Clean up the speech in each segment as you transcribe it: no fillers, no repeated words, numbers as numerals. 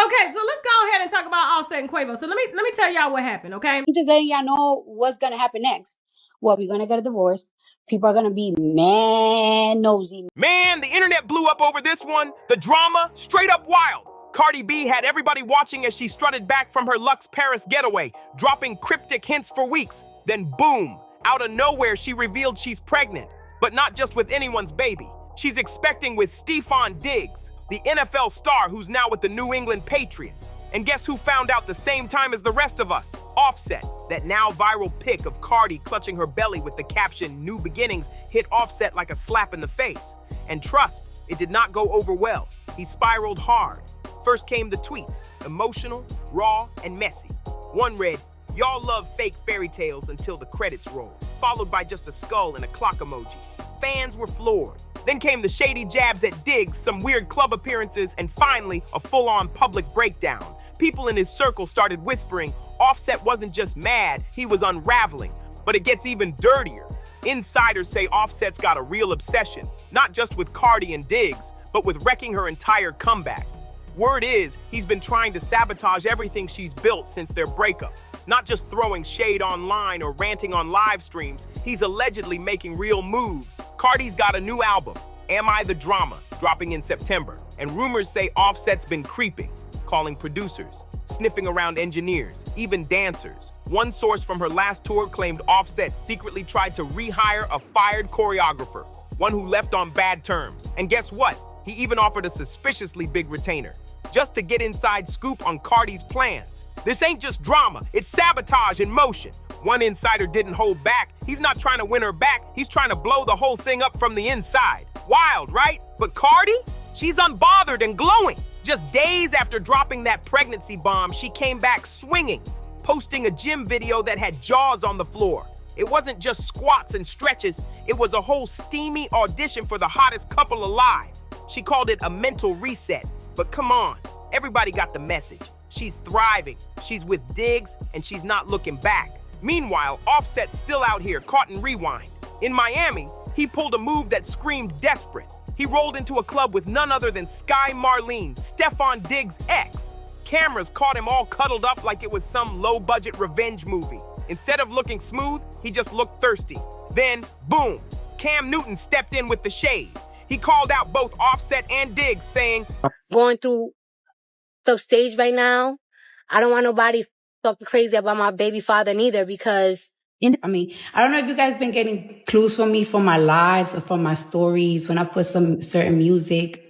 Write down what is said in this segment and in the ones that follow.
Okay, so let's go ahead and talk about Offset and Quavo. So let me tell y'all what happened, okay? I'm just letting y'all know what's gonna happen next. Well, we're gonna get a divorce. People are gonna be mad nosy. Man, the internet blew up over this one. The drama, straight up wild. Cardi B had everybody watching as she strutted back from her Lux Paris getaway, dropping cryptic hints for weeks. Then boom, out of nowhere she revealed she's pregnant. But not just with anyone's baby. She's expecting with Stephon Diggs, the NFL star who's now with the New England Patriots. And guess who found out the same time as the rest of us? Offset. That now viral pic of Cardi clutching her belly with the caption, "New Beginnings," hit Offset like a slap in the face. And trust, it did not go over well. He spiraled hard. First came the tweets, emotional, raw, and messy. One read, "Y'all love fake fairy tales until the credits roll," followed by just a skull and a clock emoji. Fans were floored. Then came the shady jabs at Diggs, some weird club appearances, and finally, a full-on public breakdown. People in his circle started whispering Offset wasn't just mad, he was unraveling. But it gets even dirtier. Insiders say Offset's got a real obsession, not just with Cardi and Diggs, but with wrecking her entire comeback. Word is, he's been trying to sabotage everything she's built since their breakup. Not just throwing shade online or ranting on live streams, he's allegedly making real moves. Cardi's got a new album, Am I the Drama, dropping in September. And rumors say Offset's been creeping, calling producers, sniffing around engineers, even dancers. One source from her last tour claimed Offset secretly tried to rehire a fired choreographer, one who left on bad terms. And guess what? He even offered a suspiciously big retainer, just to get inside scoop on Cardi's plans. This ain't just drama, it's sabotage in motion. One insider didn't hold back. He's not trying to win her back, he's trying to blow the whole thing up from the inside. Wild, right? But Cardi? She's unbothered and glowing. Just days after dropping that pregnancy bomb, she came back swinging, posting a gym video that had jaws on the floor. It wasn't just squats and stretches, it was a whole steamy audition for the hottest couple alive. She called it a mental reset. But come on, everybody got the message. She's thriving, she's with Diggs, and she's not looking back. Meanwhile, Offset's still out here caught in rewind. In Miami, he pulled a move that screamed desperate. He rolled into a club with none other than Sky Marlene, Stephon Diggs' ex. Cameras caught him all cuddled up like it was some low-budget revenge movie. Instead of looking smooth, he just looked thirsty. Then, boom, Cam Newton stepped in with the shade. He called out both Offset and Diggs, saying, "Going through the stage right now. I don't want nobody talking crazy about my baby father neither, because I don't know if you guys been getting clues from me from my lives or from my stories when I put some certain music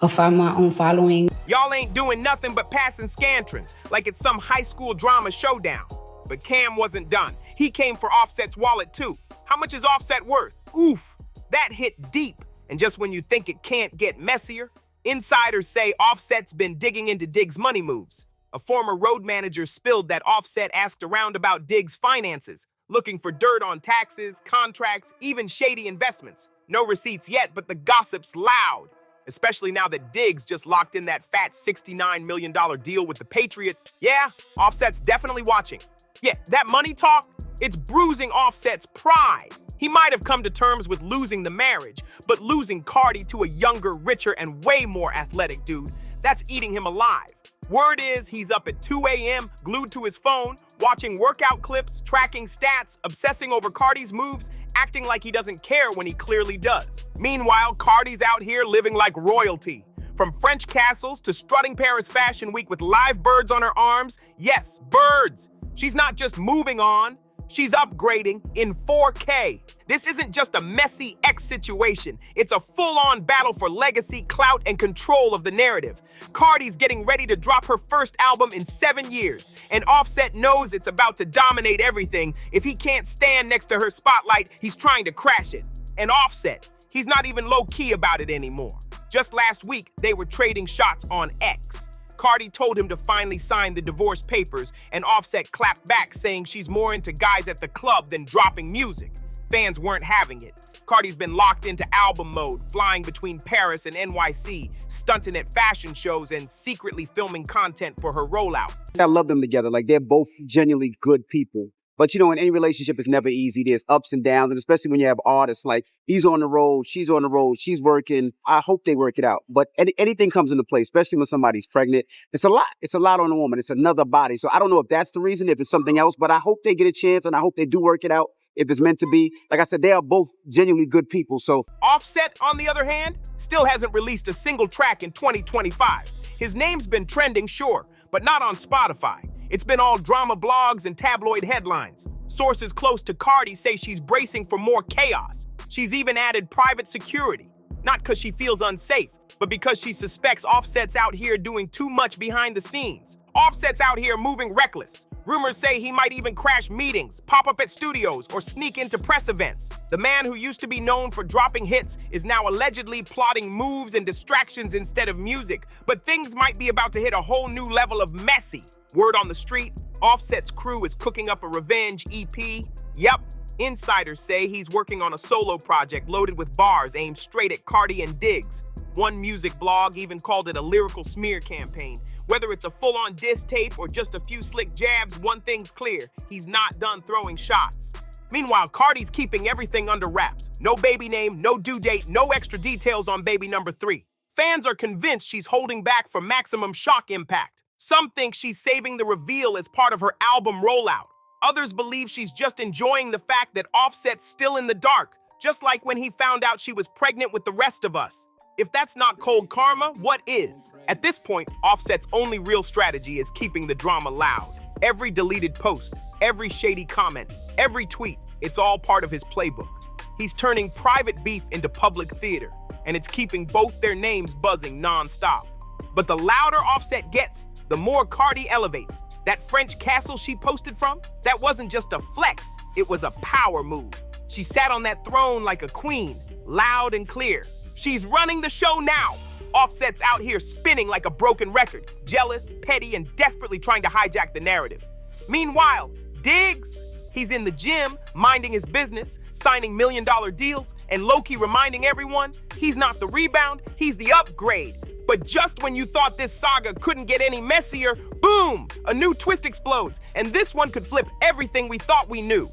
or find my own following. Y'all ain't doing nothing but passing scantrons, like it's some high school drama showdown. But Cam wasn't done. He came for Offset's wallet too. How much is Offset worth? Oof, that hit deep. And just when you think it can't get messier, insiders say Offset's been digging into Diggs' money moves. A former road manager spilled that Offset asked around about Diggs' finances, looking for dirt on taxes, contracts, even shady investments. No receipts yet, but the gossip's loud, especially now that Diggs just locked in that fat $69 million deal with the Patriots. Yeah, Offset's definitely watching. Yeah, that money talk, it's bruising Offset's pride. He might have come to terms with losing the marriage, but losing Cardi to a younger, richer, and way more athletic dude, that's eating him alive. Word is he's up at 2 a.m., glued to his phone, watching workout clips, tracking stats, obsessing over Cardi's moves, acting like he doesn't care when he clearly does. Meanwhile, Cardi's out here living like royalty. From French castles to strutting Paris Fashion Week with live birds on her arms. Yes, birds. She's not just moving on, she's upgrading in 4K. This isn't just a messy X situation. It's a full-on battle for legacy, clout, and control of the narrative. Cardi's getting ready to drop her first album in 7 years, and Offset knows it's about to dominate everything. If he can't stand next to her spotlight, he's trying to crash it. And Offset, he's not even low-key about it anymore. Just last week, they were trading shots on X. Cardi told him to finally sign the divorce papers, and Offset clapped back saying she's more into guys at the club than dropping music. Fans weren't having it. Cardi's been locked into album mode, flying between Paris and NYC, stunting at fashion shows, and secretly filming content for her rollout. I love them together. Like, they're both genuinely good people. But, you know, in any relationship, it's never easy. There's ups and downs, and especially when you have artists like he's on the road, she's on the road, she's working. I hope they work it out. But anything comes into play, especially when somebody's pregnant. It's a lot. It's a lot on a woman. It's another body. So I don't know if that's the reason, if it's something else, but I hope they get a chance, and I hope they do work it out if it's meant to be. Like I said, they are both genuinely good people. So Offset, on the other hand, still hasn't released a single track in 2025. His name's been trending, sure, but not on Spotify. It's been all drama blogs and tabloid headlines. Sources close to Cardi say she's bracing for more chaos. She's even added private security, not because she feels unsafe, but because she suspects Offset's out here doing too much behind the scenes. Offset's out here moving reckless. Rumors say he might even crash meetings, pop up at studios, or sneak into press events. The man who used to be known for dropping hits is now allegedly plotting moves and distractions instead of music, but things might be about to hit a whole new level of messy. Word on the street, Offset's crew is cooking up a revenge EP. Yep, insiders say he's working on a solo project loaded with bars aimed straight at Cardi and Diggs. One music blog even called it a lyrical smear campaign. Whether it's a full-on diss tape or just a few slick jabs, one thing's clear: he's not done throwing shots. Meanwhile, Cardi's keeping everything under wraps. No baby name, no due date, no extra details on baby number 3. Fans are convinced she's holding back for maximum shock impact. Some think she's saving the reveal as part of her album rollout. Others believe she's just enjoying the fact that Offset's still in the dark, just like when he found out she was pregnant with the rest of us. If that's not cold karma, what is? At this point, Offset's only real strategy is keeping the drama loud. Every deleted post, every shady comment, every tweet, it's all part of his playbook. He's turning private beef into public theater, and it's keeping both their names buzzing non-stop. But the louder Offset gets, the more Cardi elevates. That French castle she posted from, that wasn't just a flex, it was a power move. She sat on that throne like a queen, loud and clear. She's running the show now. Offset's out here spinning like a broken record, jealous, petty, and desperately trying to hijack the narrative. Meanwhile, Diggs, he's in the gym, minding his business, signing million-dollar deals, and low-key reminding everyone he's not the rebound, he's the upgrade. But just when you thought this saga couldn't get any messier, boom, a new twist explodes, and this one could flip everything we thought we knew.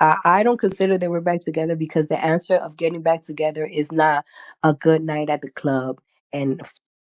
I don't consider that we're back together because the answer of getting back together is not a good night at the club and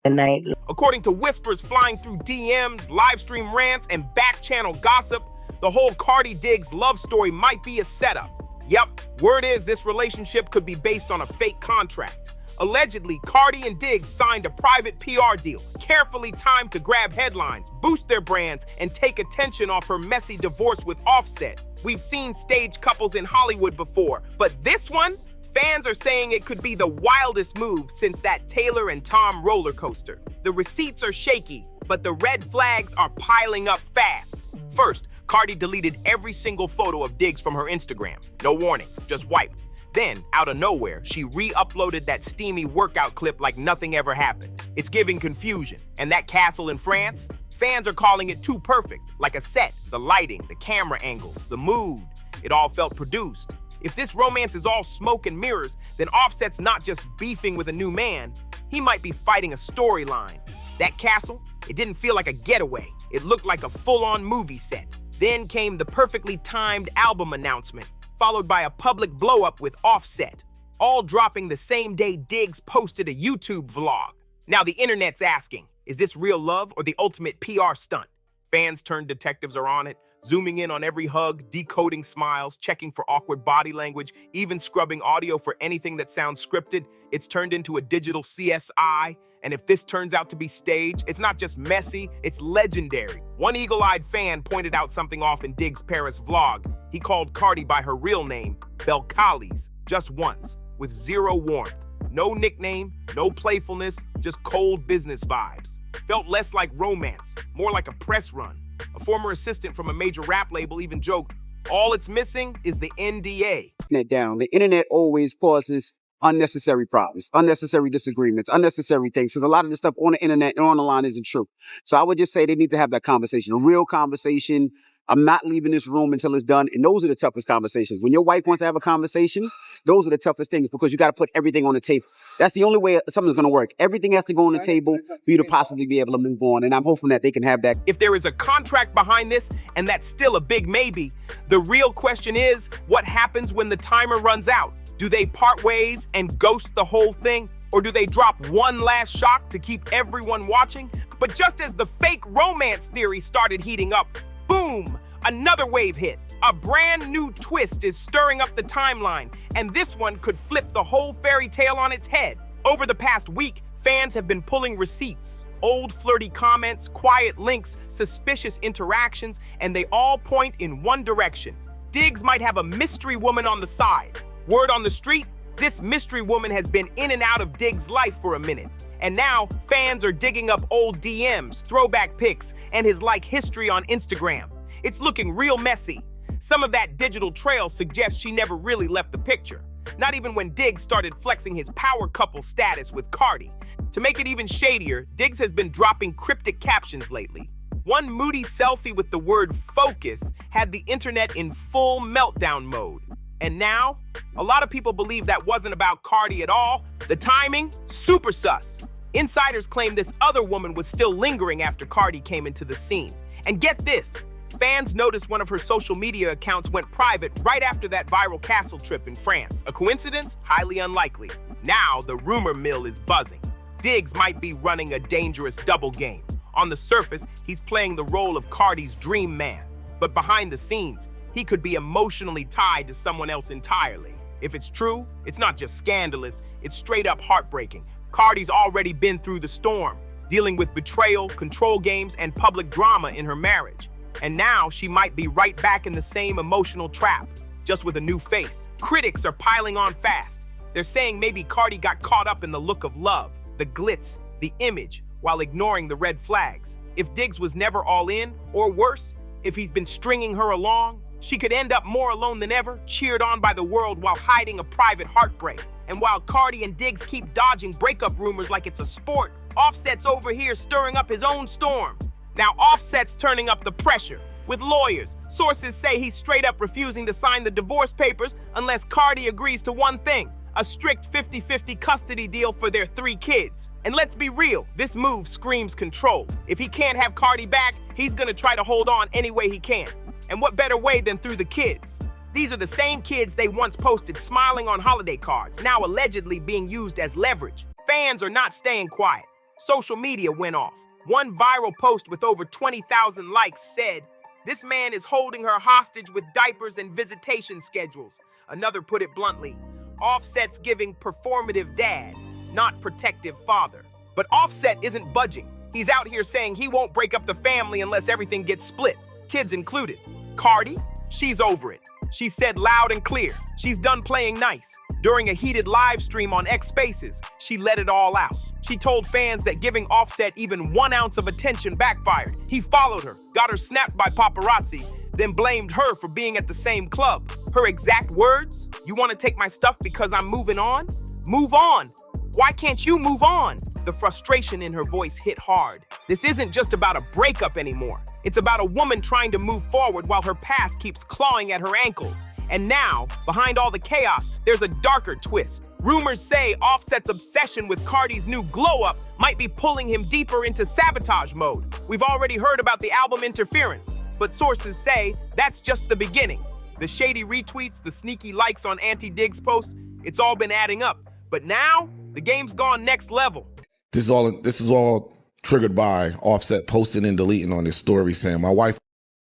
the night. According to whispers flying through DMs, livestream rants, and back-channel gossip, the whole Cardi Diggs love story might be a setup. Yep, word is this relationship could be based on a fake contract. Allegedly, Cardi and Diggs signed a private PR deal, carefully timed to grab headlines, boost their brands, and take attention off her messy divorce with Offset. We've seen stage couples in Hollywood before, but this one? Fans are saying it could be the wildest move since that Taylor and Tom roller coaster. The receipts are shaky, but the red flags are piling up fast. First, Cardi deleted every single photo of Diggs from her Instagram. No warning, just wiped. Then, out of nowhere, she re-uploaded that steamy workout clip like nothing ever happened. It's giving confusion. And that castle in France? Fans are calling it too perfect, like a set, the lighting, the camera angles, the mood. It all felt produced. If this romance is all smoke and mirrors, then Offset's not just beefing with a new man. He might be fighting a storyline. That castle, it didn't feel like a getaway. It looked like a full-on movie set. Then came the perfectly timed album announcement, followed by a public blow-up with Offset, all dropping the same day Diggs posted a YouTube vlog. Now the internet's asking, is this real love or the ultimate PR stunt? Fans turned detectives are on it, zooming in on every hug, decoding smiles, checking for awkward body language, even scrubbing audio for anything that sounds scripted. It's turned into a digital CSI, and if this turns out to be staged, it's not just messy, it's legendary. One eagle-eyed fan pointed out something off in Diggs' Paris vlog. He called Cardi by her real name, Belcalis, just once, with zero warmth. No nickname, no playfulness, just cold business vibes. Felt less like romance, more like a press run. A former assistant from a major rap label even joked, all it's missing is the NDA. The internet always causes unnecessary problems, unnecessary disagreements, unnecessary things. Because a lot of the stuff on the internet and on the line isn't true. So I would just say they need to have that conversation, a real conversation. I'm not leaving this room until it's done. And those are the toughest conversations. When your wife wants to have a conversation, those are the toughest things because you got to put everything on the table. That's the only way something's going to work. Everything has to go on the table for you to possibly be able to move on. And I'm hoping that they can have that. If there is a contract behind this, and that's still a big maybe, the real question is, what happens when the timer runs out? Do they part ways and ghost the whole thing? Or do they drop one last shock to keep everyone watching? But just as the fake romance theory started heating up, boom, another wave hit. A brand new twist is stirring up the timeline, and this one could flip the whole fairy tale on its head. Over the past week, fans have been pulling receipts, old flirty comments, quiet links, suspicious interactions, and they all point in one direction. Diggs might have a mystery woman on the side. Word on the street, this mystery woman has been in and out of Diggs' life for a minute. And now, fans are digging up old DMs, throwback pics, and his history on Instagram. It's looking real messy. Some of that digital trail suggests she never really left the picture. Not even when Diggs started flexing his power couple status with Cardi. To make it even shadier, Diggs has been dropping cryptic captions lately. One moody selfie with the word focus had the internet in full meltdown mode. And now, a lot of people believe that wasn't about Cardi at all. The timing, super sus. Insiders claim this other woman was still lingering after Cardi came into the scene. And get this, fans noticed one of her social media accounts went private right after that viral castle trip in France. A coincidence? Highly unlikely. Now, the rumor mill is buzzing. Diggs might be running a dangerous double game. On the surface, he's playing the role of Cardi's dream man. But behind the scenes, he could be emotionally tied to someone else entirely. If it's true, it's not just scandalous, it's straight up heartbreaking. Cardi's already been through the storm, dealing with betrayal, control games, and public drama in her marriage. And now she might be right back in the same emotional trap, just with a new face. Critics are piling on fast. They're saying maybe Cardi got caught up in the look of love, the glitz, the image, while ignoring the red flags. If Diggs was never all in, or worse, if he's been stringing her along, she could end up more alone than ever, cheered on by the world while hiding a private heartbreak. And while Cardi and Diggs keep dodging breakup rumors like it's a sport, Offset's over here stirring up his own storm. Now Offset's turning up the pressure. With lawyers, sources say he's straight up refusing to sign the divorce papers unless Cardi agrees to one thing: a strict 50-50 custody deal for their 3 kids. And let's be real, this move screams control. If he can't have Cardi back, he's gonna try to hold on any way he can. And what better way than through the kids? These are the same kids they once posted smiling on holiday cards, now allegedly being used as leverage. Fans are not staying quiet. Social media went off. One viral post with over 20,000 likes said, "This man is holding her hostage with diapers and visitation schedules." Another put it bluntly, "Offset's giving performative dad, not protective father." But Offset isn't budging. He's out here saying he won't break up the family unless everything gets split, kids included. Cardi, she's over it. She said loud and clear, she's done playing nice. During a heated live stream on X Spaces, she let it all out. She told fans that giving Offset even 1 ounce of attention backfired. He followed her, got her snapped by paparazzi, then blamed her for being at the same club. Her exact words, "You want to take my stuff because I'm moving on? Move on. Why can't you move on?" The frustration in her voice hit hard. This isn't just about a breakup anymore. It's about a woman trying to move forward while her past keeps clawing at her ankles. And now, behind all the chaos, there's a darker twist. Rumors say Offset's obsession with Cardi's new glow-up might be pulling him deeper into sabotage mode. We've already heard about the album interference, but sources say that's just the beginning. The shady retweets, the sneaky likes on anti-Diggs posts, it's all been adding up. But now, the game's gone next level. This is all triggered by Offset posting and deleting on his story saying, "My wife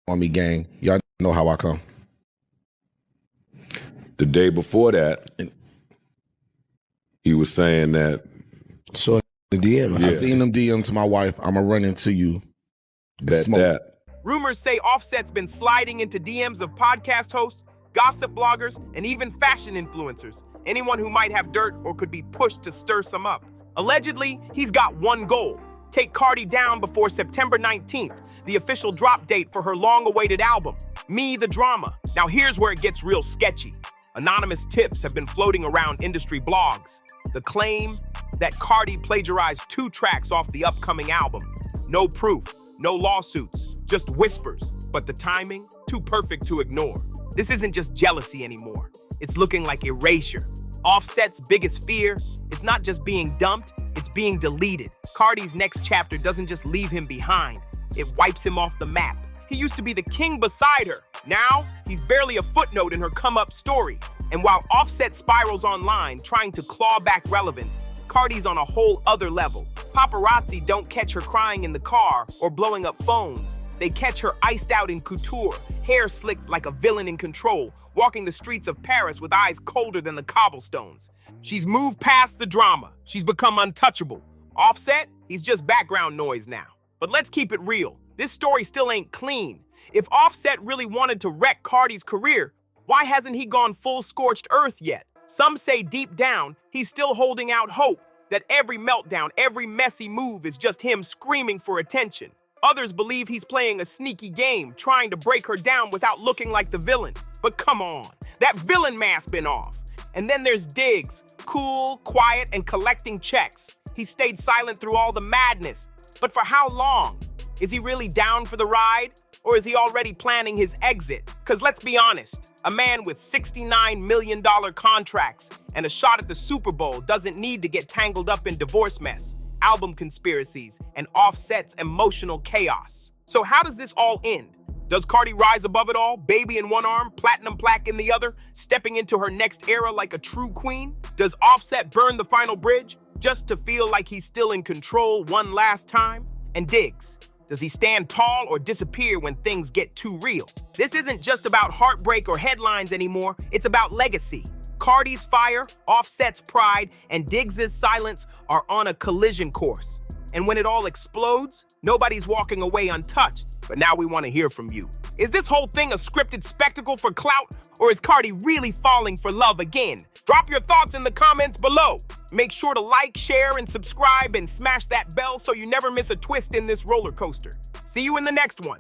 on me, gang. Y'all know how I come." The day before that, he was saying that. So the DM, Yeah. I seen them DM to my wife, "I'ma run into you." That. Rumors say Offset's been sliding into DMs of podcast hosts, gossip bloggers, and even fashion influencers. Anyone who might have dirt or could be pushed to stir some up. Allegedly, he's got one goal: take Cardi down before September 19th, the official drop date for her long-awaited album, Me the Drama. Now here's where it gets real sketchy. Anonymous tips have been floating around industry blogs. The claim that Cardi plagiarized 2 tracks off the upcoming album. No proof, no lawsuits, just whispers. But the timing, too perfect to ignore. This isn't just jealousy anymore. It's looking like erasure. Offset's biggest fear, it's not just being dumped, it's being deleted. Cardi's next chapter doesn't just leave him behind, it wipes him off the map. He used to be the king beside her. Now, he's barely a footnote in her come-up story. And while Offset spirals online, trying to claw back relevance, Cardi's on a whole other level. Paparazzi don't catch her crying in the car or blowing up phones. They catch her iced out in couture, hair slicked like a villain in control, walking the streets of Paris with eyes colder than the cobblestones. She's moved past the drama. She's become untouchable. Offset, he's just background noise now. But let's keep it real. This story still ain't clean. If Offset really wanted to wreck Cardi's career, why hasn't he gone full scorched earth yet? Some say deep down, he's still holding out hope that every meltdown, every messy move is just him screaming for attention. Others believe he's playing a sneaky game, trying to break her down without looking like the villain. But come on, that villain mask been off. And then there's Diggs, cool, quiet, and collecting checks. He stayed silent through all the madness. But for how long? Is he really down for the ride? Or is he already planning his exit? Because let's be honest, a man with $69 million contracts and a shot at the Super Bowl doesn't need to get tangled up in divorce mess, album conspiracies, and Offset's emotional chaos. So how does this all end? Does Cardi rise above it all, baby in one arm, platinum plaque in the other, stepping into her next era like a true queen? Does Offset burn the final bridge just to feel like he's still in control one last time? And Diggs, does he stand tall or disappear when things get too real? This isn't just about heartbreak or headlines anymore, it's about legacy. Cardi's fire, Offset's pride, and Diggs' silence are on a collision course. And when it all explodes, nobody's walking away untouched. But now we want to hear from you. Is this whole thing a scripted spectacle for clout, or is Cardi really falling for love again? Drop your thoughts in the comments below. Make sure to like, share, and subscribe, and smash that bell so you never miss a twist in this roller coaster. See you in the next one.